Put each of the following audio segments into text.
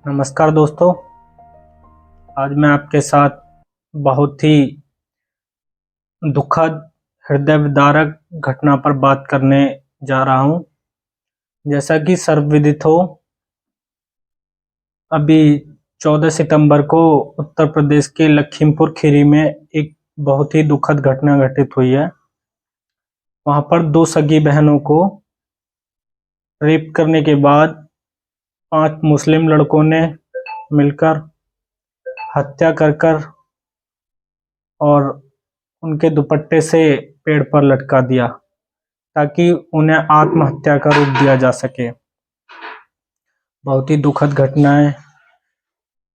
नमस्कार दोस्तों। आज मैं आपके साथ बहुत ही दुखद हृदय विदारक घटना पर बात करने जा रहा हूं। जैसा कि सर्वविदित हो, अभी 14 सितंबर को उत्तर प्रदेश के लखीमपुर खीरी में एक बहुत ही दुखद घटना घटित हुई है। वहां पर दो सगी बहनों को रेप करने के बाद 5 मुस्लिम लड़कों ने मिलकर हत्या कर और उनके दुपट्टे से पेड़ पर लटका दिया ताकि उन्हें आत्महत्या का रूप दिया जा सके। बहुत ही दुखद घटना है।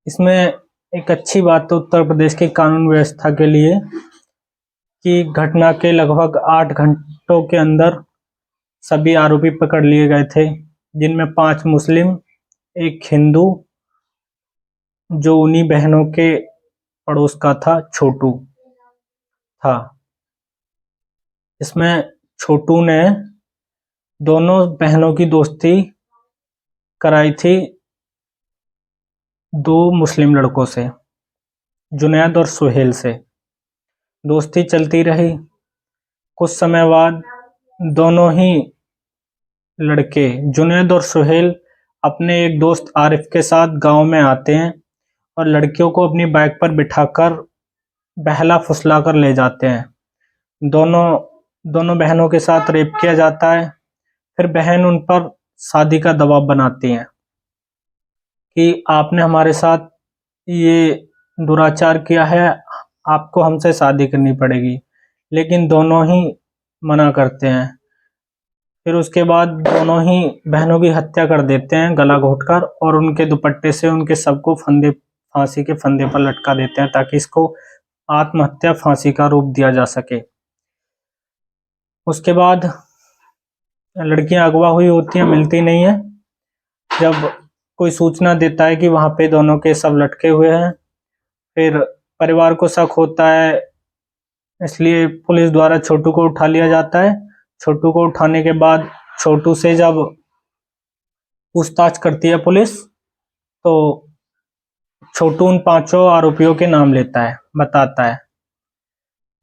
इसमें एक अच्छी बात तो उत्तर प्रदेश की कानून व्यवस्था के लिए कि घटना के लगभग 8 घंटों के अंदर सभी आरोपी पकड़ लिए गए थे, जिनमें 5 मुस्लिम, एक हिंदू जो उन्हीं बहनों के पड़ोस का था, छोटू था। इसमें छोटू ने दोनों बहनों की दोस्ती कराई थी 2 मुस्लिम लड़कों से, जुनैद और सुहेल से। दोस्ती चलती रही। कुछ समय बाद दोनों ही लड़के, जुनैद और सुहेल, अपने एक दोस्त आरिफ के साथ गांव में आते हैं और लड़कियों को अपनी बाइक पर बिठाकर बहला फुसला कर ले जाते हैं। दोनों बहनों के साथ रेप किया जाता है। फिर बहन उन पर शादी का दबाव बनाती हैं कि आपने हमारे साथ ये दुराचार किया है, आपको हमसे शादी करनी पड़ेगी। लेकिन दोनों ही मना करते हैं। फिर उसके बाद दोनों ही बहनों की हत्या कर देते हैं गला घोंटकर, और उनके दुपट्टे से उनके शव को फांसी के फंदे पर लटका देते हैं ताकि इसको आत्महत्या फांसी का रूप दिया जा सके। उसके बाद लड़कियां अगवा हुई होती हैं, मिलती नहीं है। जब कोई सूचना देता है कि वहां पे दोनों के शव लटके हुए हैं, फिर परिवार को शक होता है, इसलिए पुलिस द्वारा छोटू को उठा लिया जाता है। छोटू को उठाने के बाद छोटू से जब पूछताछ करती है पुलिस, तो छोटू उन 5 आरोपियों के नाम लेता है, बताता है।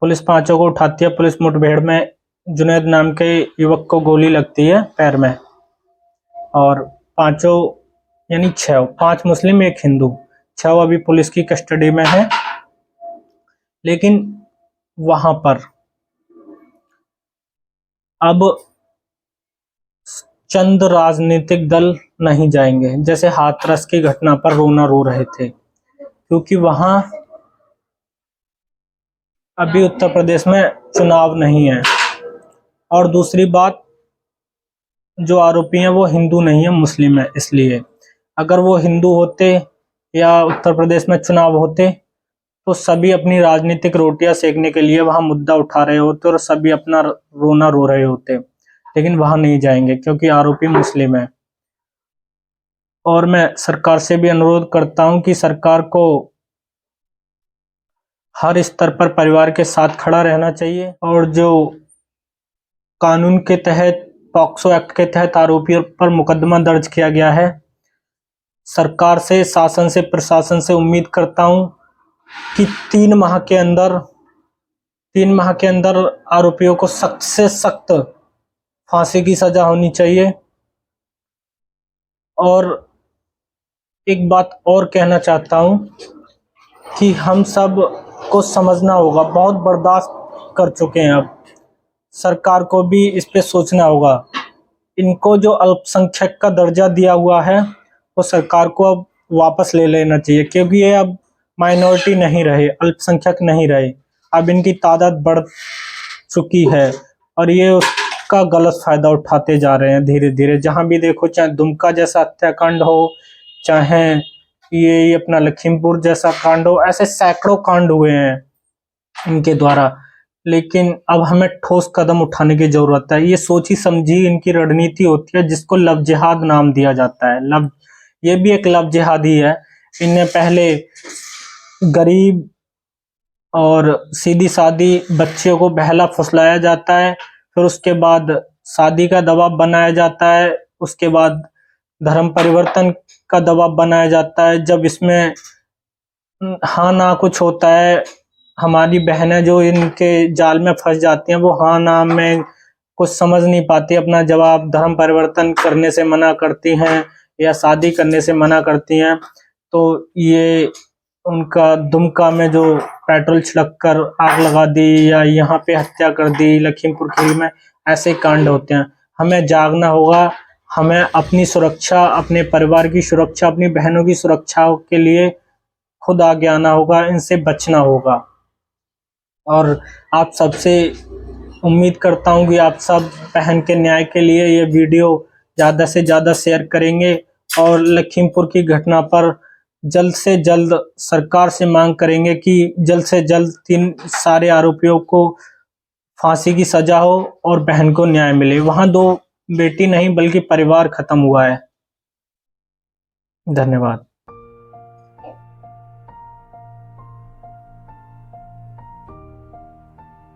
पुलिस 5 को उठाती है। पुलिस मुठभेड़ में जुनैद नाम के युवक को गोली लगती है पैर में, और 5 यानी 5 मुस्लिम, एक हिंदू, 6 अभी पुलिस की कस्टडी में है। लेकिन वहां पर अब चंद राजनीतिक दल नहीं जाएंगे, जैसे हाथरस की घटना पर रोना रो रहे थे, क्योंकि वहां अभी उत्तर प्रदेश में चुनाव नहीं है। और दूसरी बात, जो आरोपी हैं वो हिंदू नहीं है, मुस्लिम है। इसलिए अगर वो हिंदू होते या उत्तर प्रदेश में चुनाव होते तो सभी अपनी राजनीतिक रोटियां सेकने के लिए वहां मुद्दा उठा रहे होते और सभी अपना रोना रो रहे होते। लेकिन वहां नहीं जाएंगे क्योंकि आरोपी मुस्लिम है। और मैं सरकार से भी अनुरोध करता हूं कि सरकार को हर स्तर पर परिवार के साथ खड़ा रहना चाहिए, और जो कानून के तहत, पॉक्सो एक्ट के तहत आरोपियों पर मुकदमा दर्ज किया गया है, सरकार से, शासन से, प्रशासन से उम्मीद करता हूं कि 3 माह के अंदर आरोपियों को सख्त से सख्त फांसी की सजा होनी चाहिए। और एक बात और कहना चाहता हूं कि हम सब को समझना होगा, बहुत बर्दाश्त कर चुके हैं, अब सरकार को भी इस पे सोचना होगा। इनको जो अल्पसंख्यक का दर्जा दिया हुआ है वो सरकार को अब वापस ले लेना चाहिए, क्योंकि ये अब माइनॉरिटी नहीं रहे, अल्पसंख्यक नहीं रहे, अब इनकी तादाद बढ़ चुकी है और ये उसका गलत फायदा उठाते जा रहे हैं धीरे धीरे। जहां भी देखो, चाहे दुमका जैसा हत्याकांड हो, चाहे ये अपना लखीमपुर जैसा कांड हो, ऐसे सैकड़ों कांड हुए हैं इनके द्वारा। लेकिन अब हमें ठोस कदम उठाने की जरूरत है। ये सोची समझी इनकी रणनीति होती है, जिसको लव जिहाद नाम दिया जाता है। ये भी एक लव जिहाद ही है। इन्हें पहले गरीब और सीधी सादी बच्चियों को बहला फुसलाया जाता है, फिर उसके बाद शादी का दबाव बनाया जाता है, उसके बाद धर्म परिवर्तन का दबाव बनाया जाता है। जब इसमें हाँ ना कुछ होता है, हमारी बहनें जो इनके जाल में फंस जाती हैं, वो हाँ ना में कुछ समझ नहीं पाती, अपना जवाब धर्म परिवर्तन करने से मना करती हैं या शादी करने से मना करती हैं। तो ये उनका दुमका में जो पेट्रोल छिड़क कर आग लगा दी या यहाँ पे हत्या कर दी, लखीमपुर खीरी में ऐसे कांड होते हैं। हमें जागना होगा, हमें अपनी सुरक्षा, अपने परिवार की सुरक्षा, अपनी बहनों की सुरक्षा के लिए खुद आगे आना होगा, इनसे बचना होगा। और आप सबसे उम्मीद करता हूँ कि आप सब बहन के न्याय के लिए ये वीडियो ज़्यादा से ज़्यादा शेयर करेंगे और लखीमपुर की घटना पर जल्द से जल्द सरकार से मांग करेंगे कि जल्द से जल्द 3 सारे आरोपियों को फांसी की सजा हो और बहन को न्याय मिले। वहाँ 2 बेटी नहीं बल्कि परिवार खत्म हुआ है। धन्यवाद।